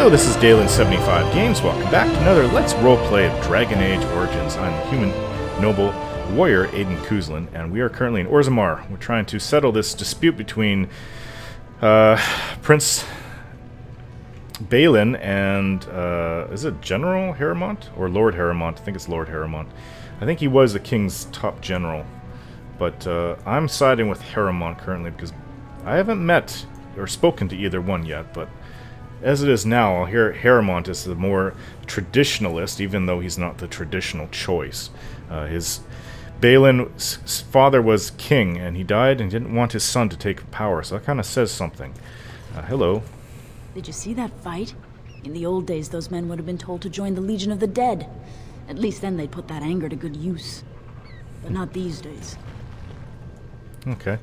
Hello, this is Dalen75 Games. Welcome back to another Let's Roleplay of Dragon Age Origins. I'm the human noble warrior Aiden Kuzlin, and we are currently in Orzammar. We're trying to settle this dispute between Prince Balin and, is it General Harrimont? Or Lord Harrimont? I think it's Lord Harrimont. I think he was the king's top general. But I'm siding with Harrimont currently because I haven't met or spoken to either one yet, but as it is now, I'll hear Harrimont is the more traditionalist, even though he's not the traditional choice. Balin's father was king, and he died and didn't want his son to take power, so that kind of says something. Hello. Did you see that fight? In the old days, those men would have been told to join the Legion of the Dead. At least then they'd put that anger to good use. But not these days. Okay.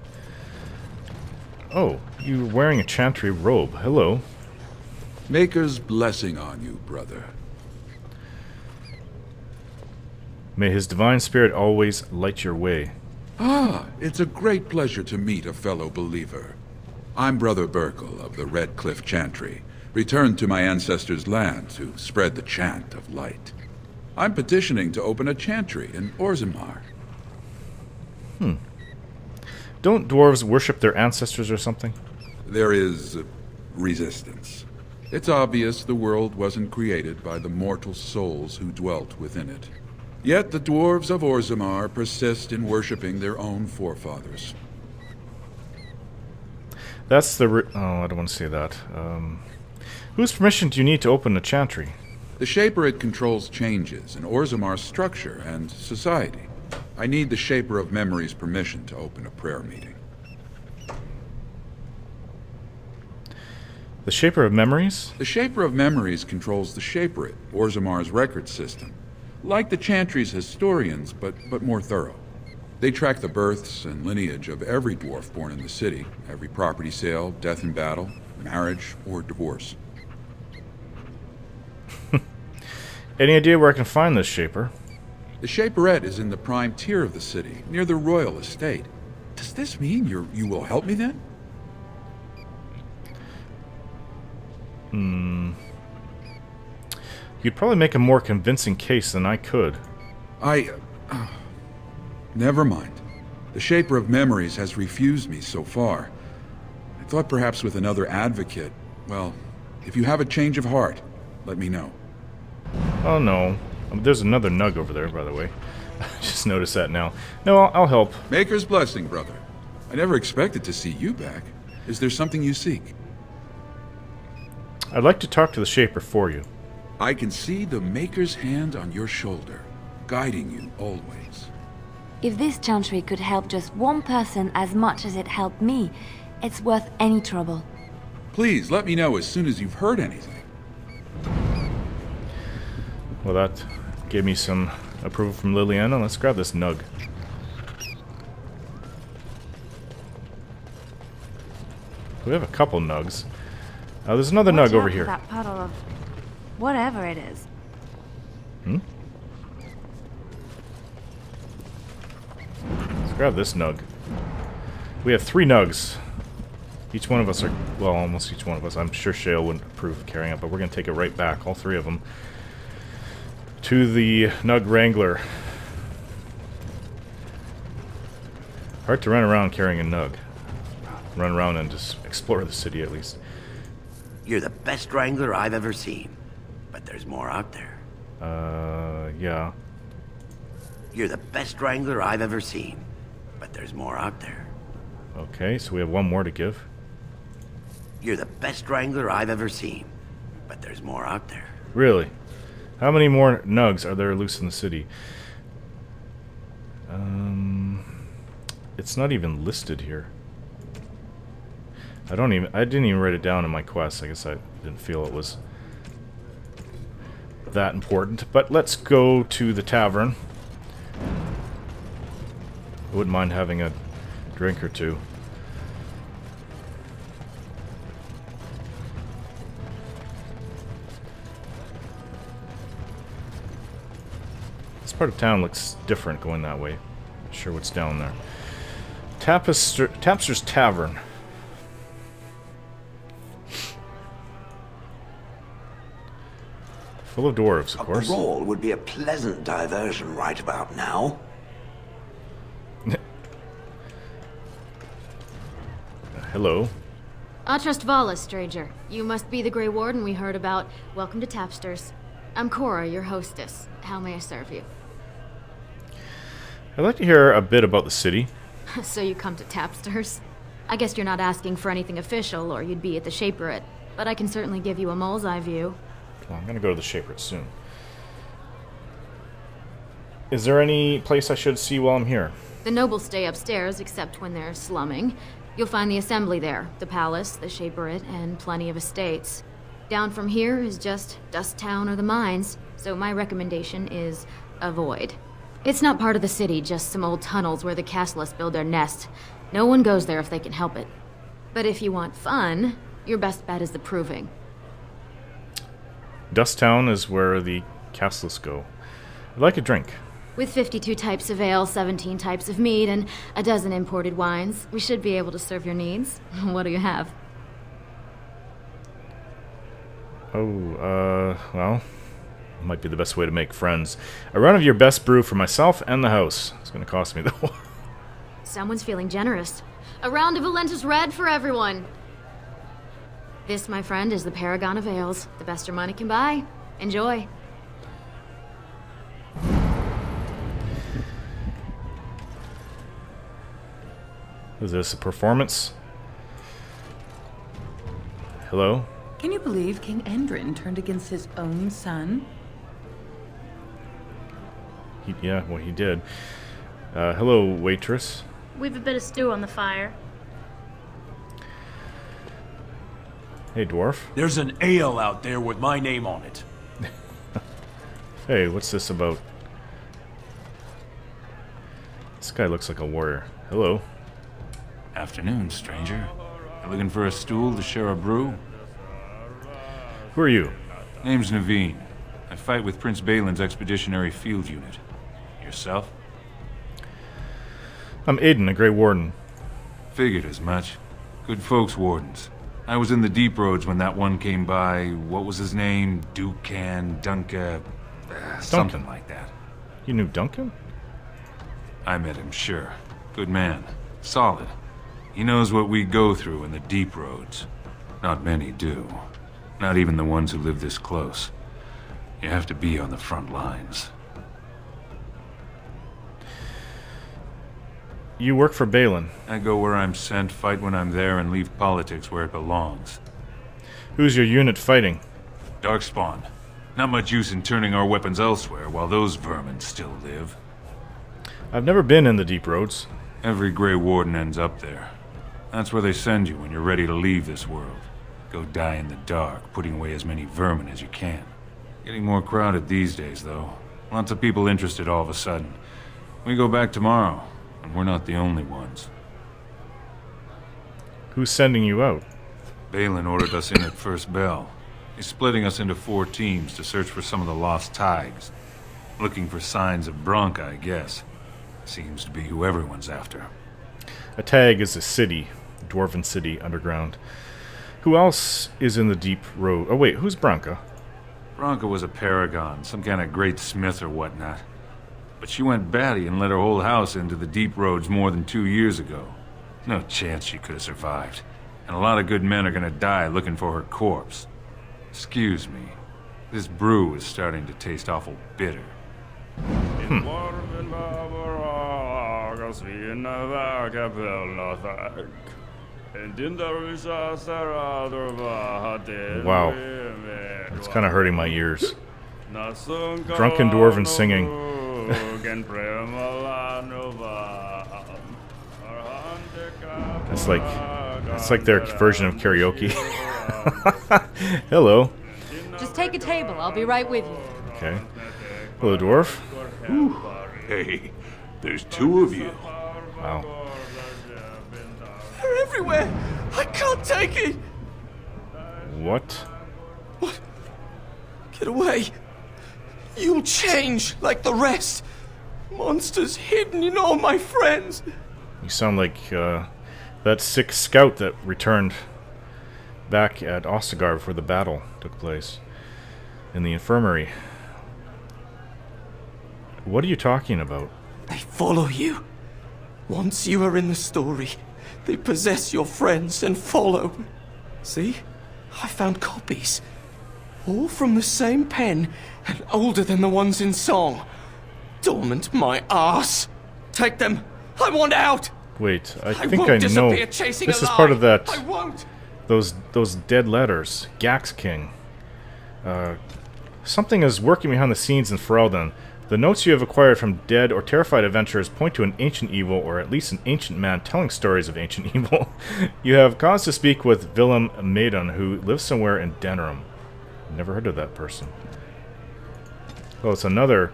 Oh, you're wearing a chantry robe. Hello. Maker's blessing on you, brother. May his divine spirit always light your way. Ah, it's a great pleasure to meet a fellow believer. I'm Brother Burkle of the Red Cliff Chantry, returned to my ancestors' land to spread the chant of light. I'm petitioning to open a chantry in Orzammar. Don't dwarves worship their ancestors or something? There is resistance. It's obvious the world wasn't created by the mortal souls who dwelt within it. Yet the dwarves of Orzammar persist in worshipping their own forefathers. That's the... oh, I don't want to say that. Whose permission do you need to open a chantry? The Shaperate controls changes in Orzammar's structure and society. I need the Shaper of Memory's permission to open a prayer meeting. The Shaper of Memories? The Shaper of Memories controls the Shaperate, Orzammar's record system. Like the Chantry's historians, but more thorough. They track the births and lineage of every dwarf born in the city, every property sale, death in battle, marriage, or divorce. Any idea where I can find this Shaper? The Shaperette is in the prime tier of the city, near the royal estate. Does this mean you will help me then? You'd probably make a more convincing case than I could. Never mind. The Shaper of Memories has refused me so far. I thought perhaps with another advocate... Well, if you have a change of heart, let me know. Oh no. There's another nug over there, by the way. I just noticed that now. No, I'll help. Maker's blessing, brother. I never expected to see you back. Is there something you seek? I'd like to talk to the Shaper for you. I can see the Maker's hand on your shoulder, guiding you always. If this chantry could help just one person as much as it helped me, it's worth any trouble. Please, let me know as soon as you've heard anything. Well, that gave me some approval from Liliana. Let's grab this nug. We have a couple nugs. There's another nug over here. That puddle of whatever it is. Let's grab this nug. We have 3 nugs. Each one of us are, well, almost each one of us. I'm sure Shale wouldn't approve of carrying it, but we're going to take it right back, all 3 of them, to the Nug Wrangler. Hard to run around carrying a nug. Run around and just explore the city at least. You're the best wrangler I've ever seen, but there's more out there. Yeah. You're the best wrangler I've ever seen, but there's more out there. Okay, so we have one more to give. You're the best wrangler I've ever seen, but there's more out there. Really? How many more nugs are there loose in the city? It's not even listed here. I didn't even write it down in my quest. I guess I didn't feel it was that important. But let's go to the tavern. I wouldn't mind having a drink or two. This part of town looks different going that way. Not sure what's down there. Tapsters Tavern. Full of dwarves, of A course. brawl would be a pleasant diversion right about now. Hello. Atrust Valis, stranger. You must be the Grey Warden we heard about. Welcome to Tapsters. I'm Cora, your hostess. How may I serve you? I'd like to hear a bit about the city. So you come to Tapsters? I guess you're not asking for anything official, or you'd be at the Shaperate. But I can certainly give you a mole's eye view. Well, I'm going to go to the Shaperate soon. Is there any place I should see while I'm here? The nobles stay upstairs, except when they're slumming. You'll find the assembly there, the palace, the Shaperate, and plenty of estates. Down from here is just Dust Town or the mines, so my recommendation is avoid. It's not part of the city, just some old tunnels where the castlists build their nests. No one goes there if they can help it. But if you want fun, your best bet is the Proving. Dust Town is where the castlists go. I'd like a drink. With 52 types of ale, 17 types of mead, and a dozen imported wines, we should be able to serve your needs. What do you have? Oh, well, might be the best way to make friends. A run of your best brew for myself and the house. It's going to cost me, though. Someone's feeling generous. A round of Valentis Red for everyone. This, my friend, is the Paragon of Ales. The best your money can buy. Enjoy. Is this a performance? Hello? Can you believe King Endrin turned against his own son? Yeah, well, he did. Hello, waitress. We've a bit of stew on the fire. Hey, dwarf. There's an ale out there with my name on it. Hey, what's this about? This guy looks like a warrior. Hello. Afternoon, stranger. You looking for a stool to share a brew? Who are you? Name's Naveen. I fight with Prince Balin's expeditionary field unit. Yourself? I'm Aiden, a Grey Warden. Figured as much. Good folks, wardens. I was in the deep roads when that one came by. What was his name? Dukan, Dunka... something like that. You knew Duncan? I met him, sure. Good man. Solid. He knows what we go through in the deep roads. Not many do. Not even the ones who live this close. You have to be on the front lines. You work for Balin. I go where I'm sent, fight when I'm there, and leave politics where it belongs. Who's your unit fighting? Darkspawn. Not much use in turning our weapons elsewhere while those vermin still live. I've never been in the deep roads. Every Grey Warden ends up there. That's where they send you when you're ready to leave this world. Go die in the dark, putting away as many vermin as you can. Getting more crowded these days, though. Lots of people interested all of a sudden. We go back tomorrow, and we're not the only ones. Who's sending you out? Balin ordered us in at first bell. He's splitting us into 4 teams to search for some of the lost Tigers. Looking for signs of Bronca, I guess. Seems to be who everyone's after. A tag is a city. Dwarven city, underground. Who else is in the deep road? Oh wait, who's Bronca? Bronca was a paragon, some kind of great smith or whatnot. But she went batty and let her whole house into the deep roads more than 2 years ago. No chance she could have survived. And a lot of good men are gonna die looking for her corpse. Excuse me. This brew is starting to taste awful bitter. Wow. It's kind of hurting my ears. Drunken dwarven singing. It's like their version of karaoke. Hello. Just take a table. I'll be right with you. Okay. Hello, dwarf. Whew. Hey, there's 2 of you. Wow. They're everywhere. I can't take it. What? What? Get away. You'll change like the rest. Monsters hidden in all my friends. You sound like that sick scout that returned back at Ostagar before the battle took place. in the infirmary. What are you talking about? They follow you. Once you are in the story, they possess your friends and follow. See? I found copies. All from the same pen, and older than the ones in song. Dormant my arse. Take them. I want out. Wait, I think won't I know. disappear chasing This a is part lie. of that. I won't. Those dead letters. Gax King. Something is working behind the scenes in Ferelden. The notes you have acquired from dead or terrified adventurers point to an ancient evil, or at least an ancient man telling stories of ancient evil. You have cause to speak with Willem Maidon, who lives somewhere in Denerim. Never heard of that person. Oh, it's another...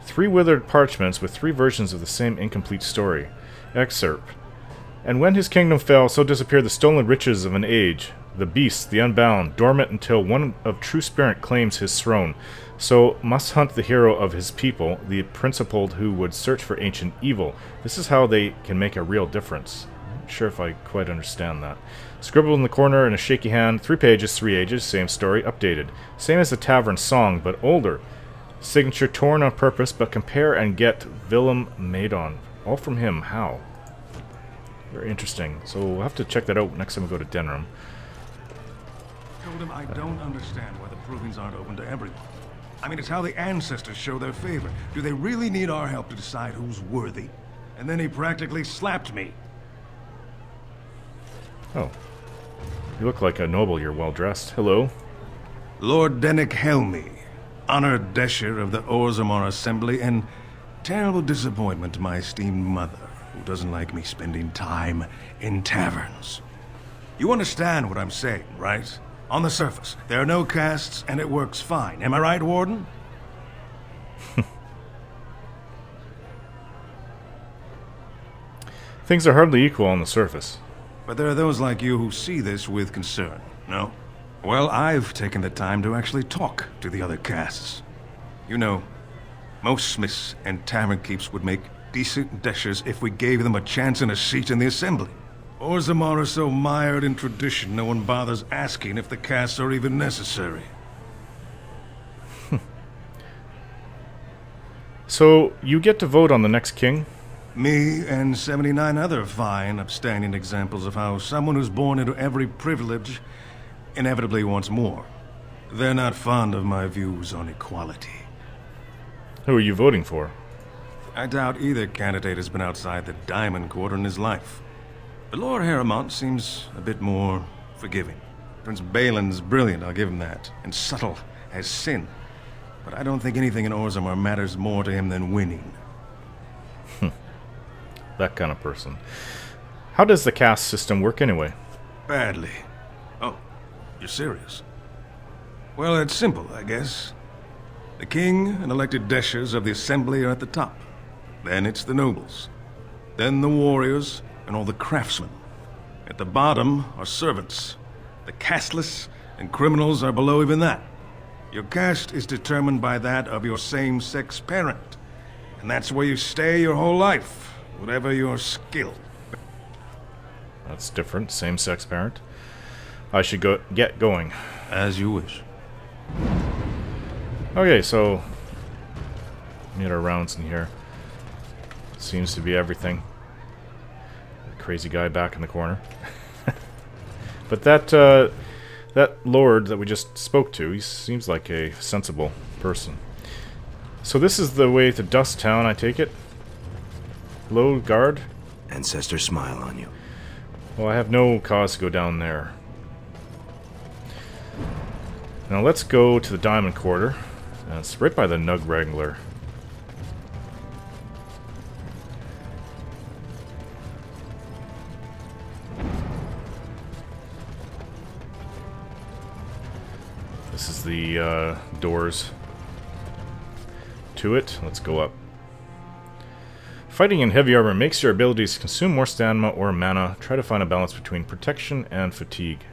Three withered parchments with three versions of the same incomplete story. Excerpt. And when his kingdom fell, so disappeared the stolen riches of an age. The beast, the unbound, dormant until one of true spirit claims his throne. So must hunt the hero of his people, the principled who would search for ancient evil. This is how they can make a real difference. I'm not sure if I quite understand that. Scribbled in the corner in a shaky hand, 3 pages, 3 ages, same story, updated. Same as the tavern song, but older. Signature torn on purpose, but compare and get Willem Maidon. All from him. How? Very interesting. So we'll have to check that out next time we go to Denerim. Told him I don't understand why the provings aren't open to everyone. I mean, it's how the ancestors show their favor. Do they really need our help to decide who's worthy? And then he practically slapped me. Oh. You look like a noble. You're well dressed. Hello. Lord Dennick Helmy, honored Desher of the Orzammar Assembly, and terrible disappointment to my esteemed mother, who doesn't like me spending time in taverns. You understand what I'm saying, right? On the surface, there are no castes, and it works fine. Am I right, Warden? Things are hardly equal on the surface. But there are those like you who see this with concern, no? Well, I've taken the time to actually talk to the other castes. You know, most smiths and tavern keeps would make decent deshers if we gave them a chance and a seat in the assembly. Orzammar are so mired in tradition, no one bothers asking if the castes are even necessary. So, you get to vote on the next king? Me and 79 other fine, upstanding examples of how someone who's born into every privilege inevitably wants more. They're not fond of my views on equality. Who are you voting for? I doubt either candidate has been outside the Diamond Quarter in his life. But Lord Harrowmont seems a bit more forgiving. Prince Balin's brilliant, I'll give him that, and subtle as sin. But I don't think anything in Orzammar matters more to him than winning. That kind of person. How does the caste system work anyway? Badly. Oh, you're serious? Well, it's simple, I guess. The king and elected deshers of the assembly are at the top. Then it's the nobles. Then the warriors and all the craftsmen. At the bottom are servants. The casteless and criminals are below even that. Your caste is determined by that of your same-sex parent. And that's where you stay your whole life, whatever your skill. That's different. Same-sex parent. I should get going. As you wish. Okay, so... made our rounds in here. Seems to be everything. Crazy guy back in the corner. But that lord that we just spoke to, he seems like a sensible person. So this is the way to Dust Town, I take it? Hello, guard? Ancestors smile on you. Well, I have no cause to go down there. Now let's go to the Diamond Quarter. It's right by the Nug Wrangler. This is the doors to it. Let's go up. Fighting in heavy armor makes your abilities consume more stamina or mana. Try to find a balance between protection and fatigue.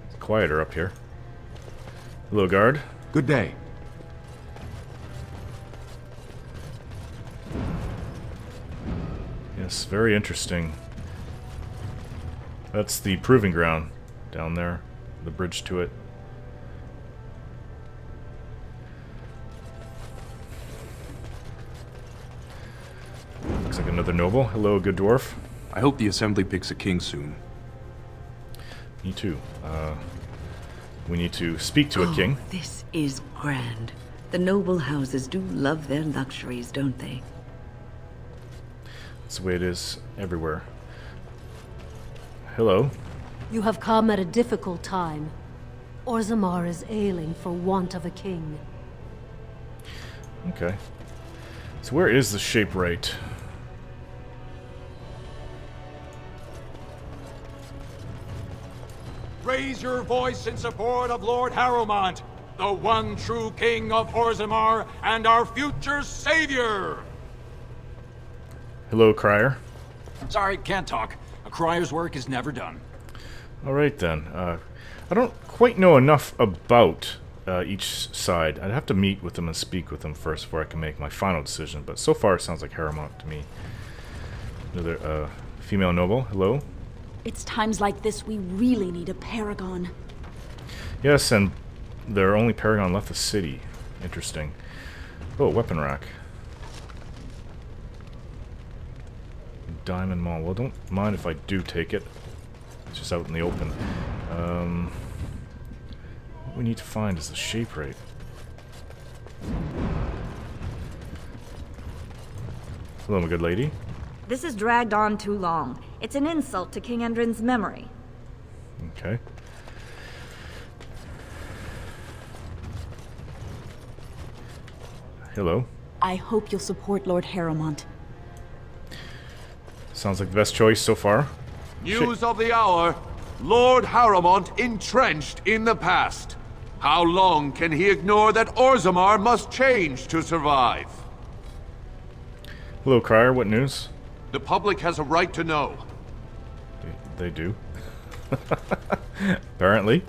It's quieter up here. Hello, guard. Good day. Yes, very interesting. That's the proving ground down there. The bridge to it. Looks like another noble. Hello, good dwarf. I hope the Assembly picks a king soon. Me too. We need to speak to a king. This is grand. The noble houses do love their luxuries, don't they? That's the way it is everywhere. Hello. You have come at a difficult time. Orzammar is ailing for want of a king. Okay. So where is the Shaperate? Raise your voice in support of Lord Harrowmont, the one true king of Orzammar and our future savior! Hello, Crier. Sorry, can't talk. A crier's work is never done. Alright then. I don't quite know enough about each side. I'd have to meet with them and speak with them first before I can make my final decision, but so far it sounds like Harrowmont to me. Another female noble. Hello. It's times like this we really need a paragon. Yes, and their only paragon left the city. Interesting. Oh, weapon rack. Diamond Mall. Well, don't mind if I do take it. It's just out in the open. What we need to find is the Shaperate. Hello, my good lady. This has dragged on too long. It's an insult to King Endrin's memory. Okay. Hello. I hope you'll support Lord Harrowmont. Sounds like the best choice so far. News of the hour. Lord Harrowmont entrenched in the past. How long can he ignore that Orzammar must change to survive? Hello, Crier. What news? The public has a right to know. They do. Apparently.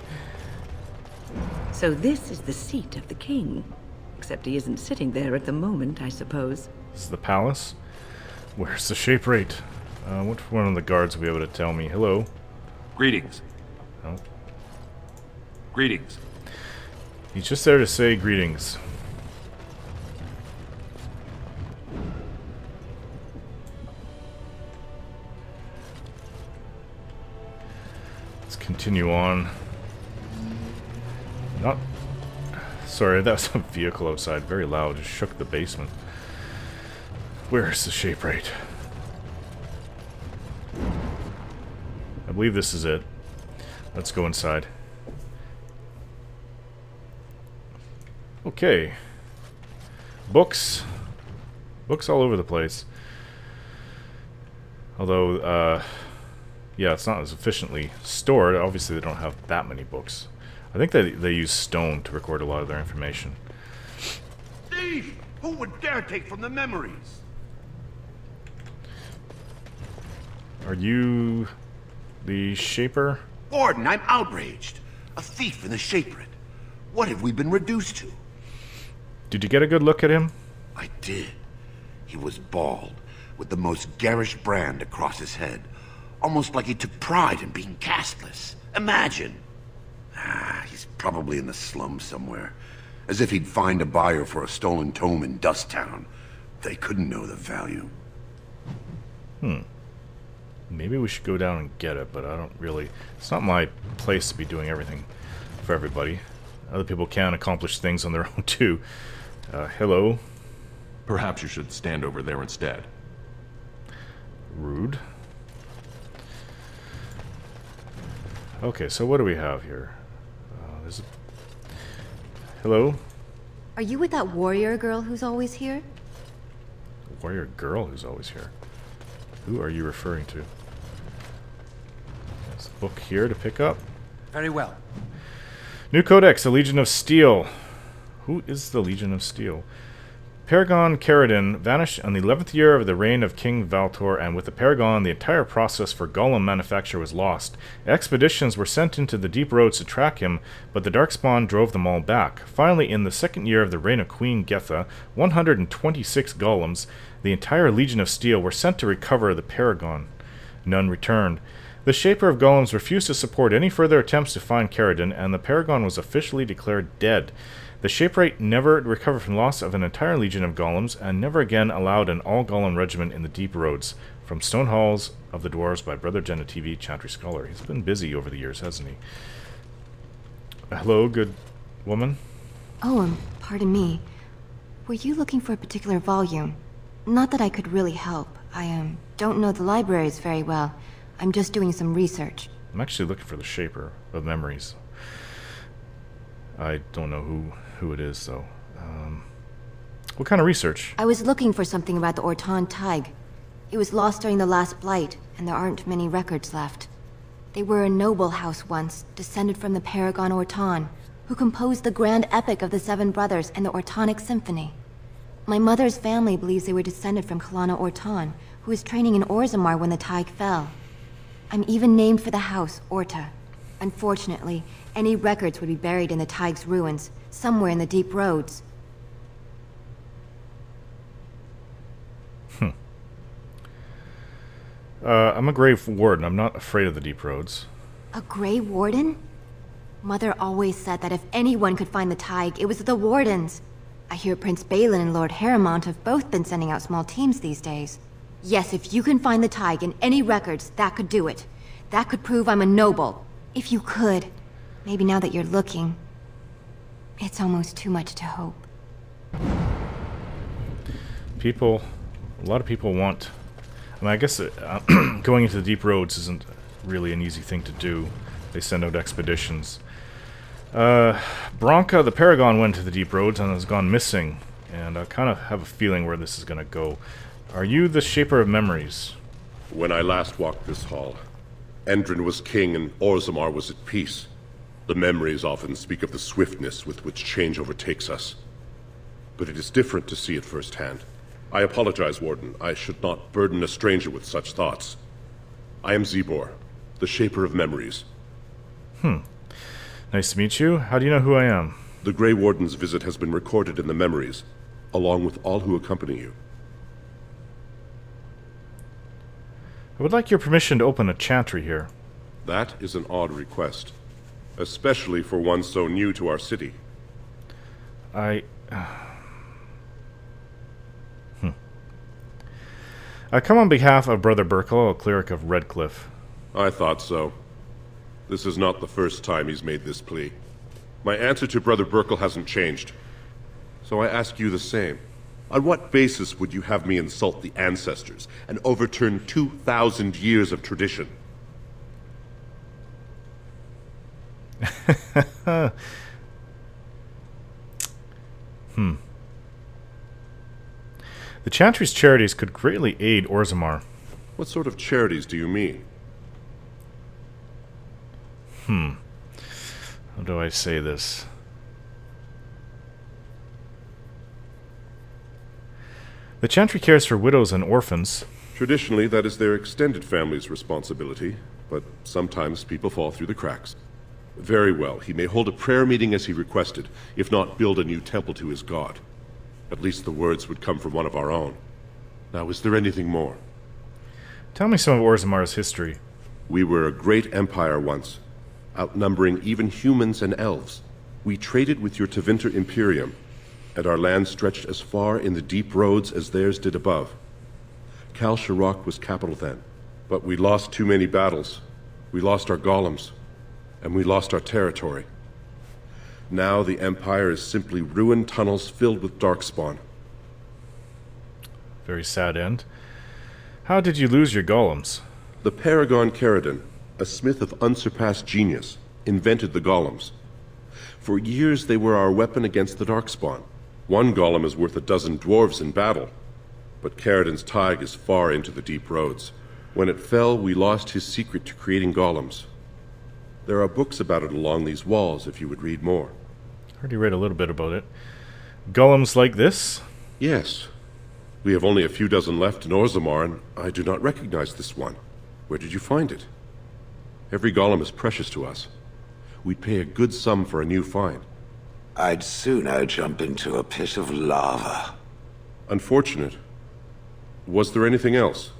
So this is the seat of the king. Except he isn't sitting there at the moment, I suppose. This is the palace. Where's the Shaperate? What one of the guards will be able to tell me? Hello. Greetings. Oh. Greetings. He's just there to say greetings. Let's continue on. Not... Sorry, that was a vehicle outside. Very loud. Just shook the basement. Where's the Shaperate? I believe this is it. Let's go inside. Okay. Books. Books all over the place. Although, yeah, it's not as efficiently stored. Obviously, they don't have that many books. I think they use stone to record a lot of their information. Thief! Who would dare take from the memories? Are you the Shaper? Warden, I'm outraged. A thief in the Shaperate. What have we been reduced to? Did you get a good look at him? I did. He was bald, with the most garish brand across his head. Almost like he took pride in being castless. Imagine! He's probably in the slums somewhere. As if he'd find a buyer for a stolen tome in Dusttown. They couldn't know the value. Maybe we should go down and get it, but I don't really... It's not my place to be doing everything for everybody. Other people can accomplish things on their own, too. Hello? Perhaps you should stand over there instead. Rude. Okay, so what do we have here? There's a... Hello? Are you with that warrior girl who's always here? Warrior girl who's always here. Who are you referring to? There's a book here to pick up. Very well. New Codex, the Legion of Steel. Who is the Legion of Steel? Paragon Caridin vanished on the 11th year of the reign of King Valtor, and with the Paragon, the entire process for golem manufacture was lost. Expeditions were sent into the deep roads to track him, but the Darkspawn drove them all back. Finally, in the 2nd year of the reign of Queen Getha, 126 golems, the entire Legion of Steel, were sent to recover the Paragon. None returned. The Shaper of Golems refused to support any further attempts to find Caridin, and the Paragon was officially declared dead. The Shaperate never recovered from loss of an entire legion of golems, and never again allowed an all-golem regiment in the deep roads. From Stone Halls of the Dwarves by Brother Genetivi, Chantry Scholar. He's been busy over the years, hasn't he? Hello, good woman? Oh, pardon me. Were you looking for a particular volume? Not that I could really help. I don't know the libraries very well. I'm just doing some research. I'm actually looking for the Shaper of Memories. I don't know who it is, though. What kind of research? I was looking for something about the Ortan Tig. It was lost during the last Blight, and there aren't many records left. They were a noble house once, descended from the Paragon Ortan, who composed the grand epic of the Seven Brothers and the Ortanic Symphony. My mother's family believes they were descended from Kalana Ortan, who was training in Orzammar when the Tig fell. I'm even named for the house, Orta. Unfortunately, any records would be buried in the Tig's ruins, somewhere in the deep roads. I'm a Grave Warden. I'm not afraid of the deep roads. A Grey Warden? Mother always said that if anyone could find the Tig, it was the Wardens. I hear Prince Balin and Lord Harrowmont have both been sending out small teams these days. Yes, if you can find the Tig in any records, that could do it. That could prove I'm a noble. If you could. Maybe now that you're looking. It's almost too much to hope. A lot of people want... I mean, I guess going into the deep roads isn't really an easy thing to do. They send out expeditions. Bronca, the Paragon, went to the deep roads and has gone missing. And I kind of have a feeling where this is going to go. Are you the Shaper of Memories? When I last walked this hall, Endrin was king and Orzammar was at peace. The memories often speak of the swiftness with which change overtakes us. But it is different to see it firsthand. I apologize, Warden. I should not burden a stranger with such thoughts. I am Zebor, the Shaper of Memories. Nice to meet you. How do you know who I am? The Grey Warden's visit has been recorded in the memories, along with all who accompany you. I would like your permission to open a chantry here. That is an odd request, especially for one so new to our city. I come on behalf of Brother Burkle, a cleric of Redcliffe. I thought so. This is not the first time he's made this plea. My answer to Brother Burkle hasn't changed. So I ask you the same. On what basis would you have me insult the ancestors and overturn 2,000 years of tradition? The Chantry's charities could greatly aid Orzammar. What sort of charities do you mean? How do I say this? The Chantry cares for widows and orphans. Traditionally, that is their extended family's responsibility, but sometimes people fall through the cracks. Very well, he may hold a prayer meeting as he requested, if not build a new temple to his god. At least the words would come from one of our own. Now, is there anything more? Tell me some of Orzammar's history. We were a great empire once, outnumbering even humans and elves. We traded with your Tevinter Imperium, and our land stretched as far in the deep roads as theirs did above. Kal Sharok was capital then, but we lost too many battles. We lost our golems, and we lost our territory. Now the Empire is simply ruined tunnels filled with darkspawn. Very sad end. How did you lose your golems? The Paragon Caridin, a smith of unsurpassed genius, invented the golems. For years they were our weapon against the darkspawn. One golem is worth a dozen dwarves in battle. But Caridin's Tig is far into the deep roads. When it fell, we lost his secret to creating golems. There are books about it along these walls if you would read more. I already read a little bit about it. Golems like this? Yes. We have only a few dozen left in Orzammar, and I do not recognize this one. Where did you find it? Every golem is precious to us. We'd pay a good sum for a new find. I'd sooner jump into a pit of lava. Unfortunate. Was there anything else?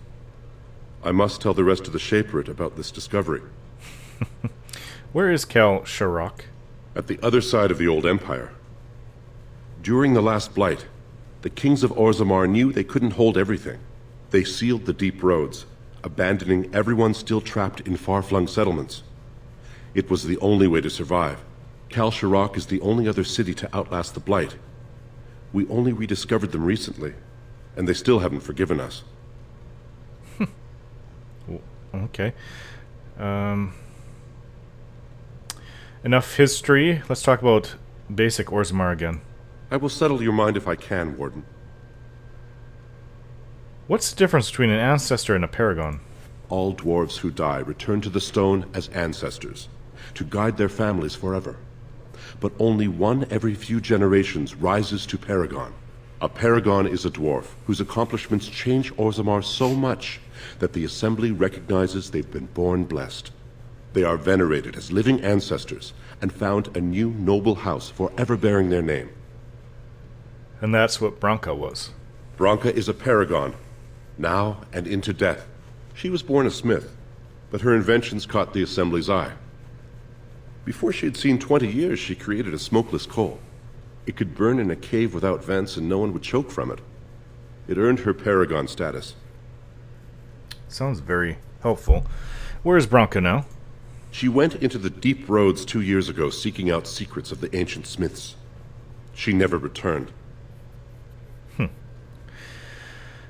I must tell the rest of the Shaperate about this discovery. Where is Cal Sharok? At the other side of the old empire. During the last blight, the kings of Orzammar knew they couldn't hold everything. They sealed the deep roads, abandoning everyone still trapped in far-flung settlements. It was the only way to survive. Cal Sharok is the only other city to outlast the blight. We only rediscovered them recently, and they still haven't forgiven us. Okay. Enough history. Let's talk about basic Orzammar again. I will settle your mind if I can, Warden. What's the difference between an ancestor and a paragon? All dwarves who die return to the stone as ancestors, to guide their families forever. But only one every few generations rises to paragon. A paragon is a dwarf whose accomplishments change Orzammar so much that the Assembly recognizes they've been born blessed. They are venerated as living ancestors and found a new noble house forever bearing their name. And that's what Branka was. Branka is a paragon, now and into death. She was born a smith, but her inventions caught the Assembly's eye. Before she had seen 20 years, she created a smokeless coal. It could burn in a cave without vents and no one would choke from it. It earned her paragon status. Sounds very helpful. Where is Branka now? She went into the deep roads 2 years ago seeking out secrets of the ancient smiths. She never returned.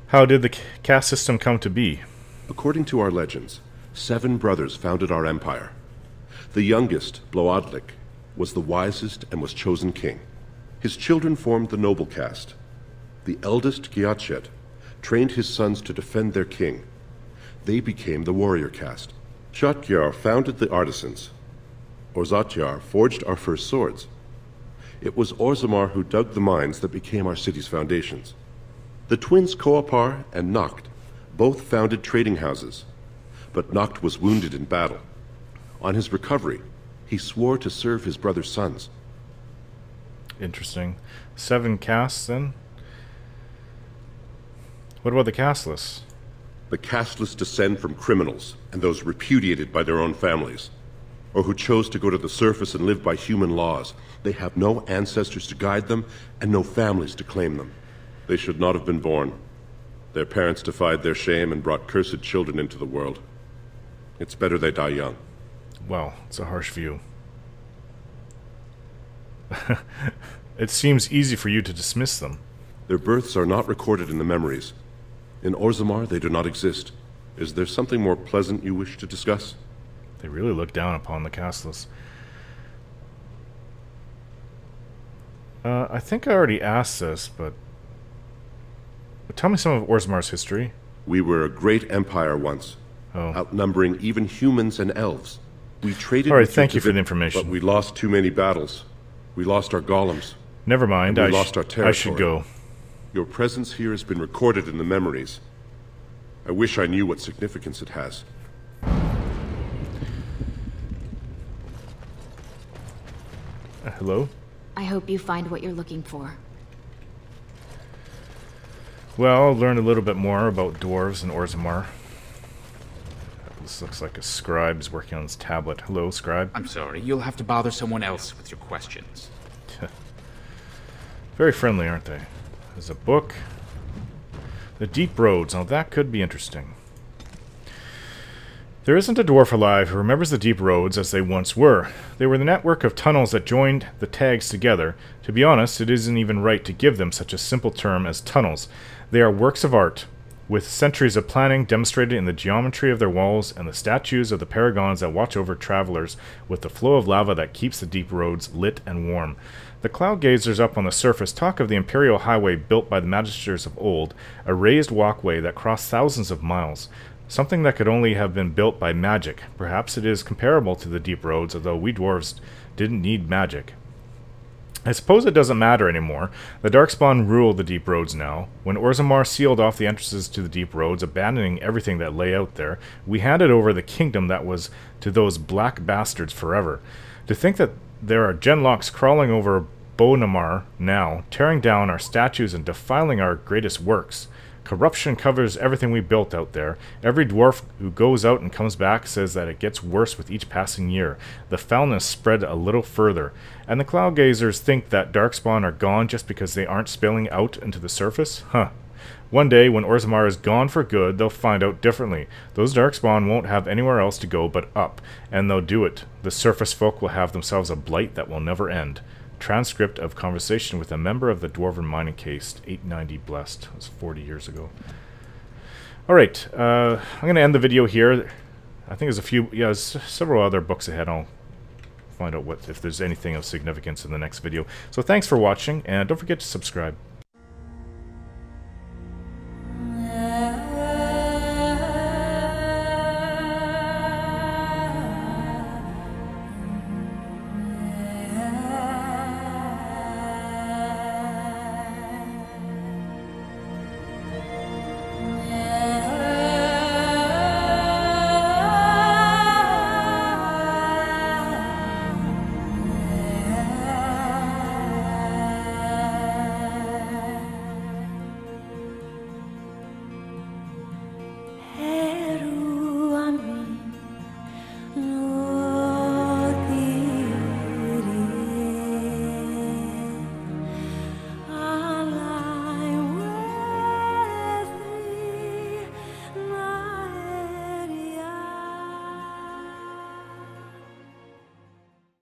How did the caste system come to be? According to our legends, 7 brothers founded our empire. The youngest, Bloadlik, was the wisest and was chosen king. His children formed the noble caste. The eldest, Giachet, trained his sons to defend their king. They became the warrior caste. Shatgyar founded the artisans. Orzatyar forged our first swords. It was Orzammar who dug the mines that became our city's foundations. The twins Koapar and Noct both founded trading houses, but Noct was wounded in battle. On his recovery, he swore to serve his brother's sons. Interesting. 7 castes, then? What about the casteless? The casteless descend from criminals and those repudiated by their own families, or who chose to go to the surface and live by human laws. They have no ancestors to guide them and no families to claim them. They should not have been born. Their parents defied their shame and brought cursed children into the world. It's better they die young. Well, it's a harsh view. It seems easy for you to dismiss them. Their births are not recorded in the memories. In Orzammar, they do not exist. Is there something more pleasant you wish to discuss? They really look down upon the casteless. I think I already asked this, but tell me some of Orzammar's history. We were a great empire once, outnumbering even humans and elves. We traded. All right, thank you for the information. But we lost too many battles. We lost our golems. Never mind. We lost our territory. I should go. Your presence here has been recorded in the memories. I wish I knew what significance it has. Hello? I hope you find what you're looking for. Well, learn a little bit more about dwarves in Orzammar. This looks like a scribe's working on his tablet. Hello, scribe. I'm sorry, you'll have to bother someone else with your questions. Very friendly, aren't they? There's a book. The Deep Roads. Now that could be interesting. There isn't a dwarf alive who remembers the deep roads as they once were. They were the network of tunnels that joined the tags together. To be honest, it isn't even right to give them such a simple term as tunnels. They are works of art, with centuries of planning demonstrated in the geometry of their walls and the statues of the paragons that watch over travelers with the flow of lava that keeps the deep roads lit and warm. The cloud gazers up on the surface talk of the imperial highway built by the magisters of old, a raised walkway that crossed thousands of miles. Something that could only have been built by magic. Perhaps it is comparable to the deep roads, although we dwarves didn't need magic. I suppose it doesn't matter anymore. The Darkspawn rule the Deep Roads now. When Orzammar sealed off the entrances to the Deep Roads, abandoning everything that lay out there, we handed over the kingdom that was to those black bastards forever. To think that there are genlocks crawling over Bonamar now, tearing down our statues and defiling our greatest works. Corruption covers everything we built out there. Every dwarf who goes out and comes back says that it gets worse with each passing year. The foulness spread a little further. And the cloud gazers think that Darkspawn are gone just because they aren't spilling out into the surface? Huh. One day, when Orzammar is gone for good, they'll find out differently. Those Darkspawn won't have anywhere else to go but up, and they'll do it. The surface folk will have themselves a blight that will never end. Transcript of conversation with a member of the Dwarven mining caste, 890 blessed. That was 40 years ago. Alright, I'm going to end the video here. I think there's several other books ahead. I'll find out if there's anything of significance in the next video. So thanks for watching, and don't forget to subscribe.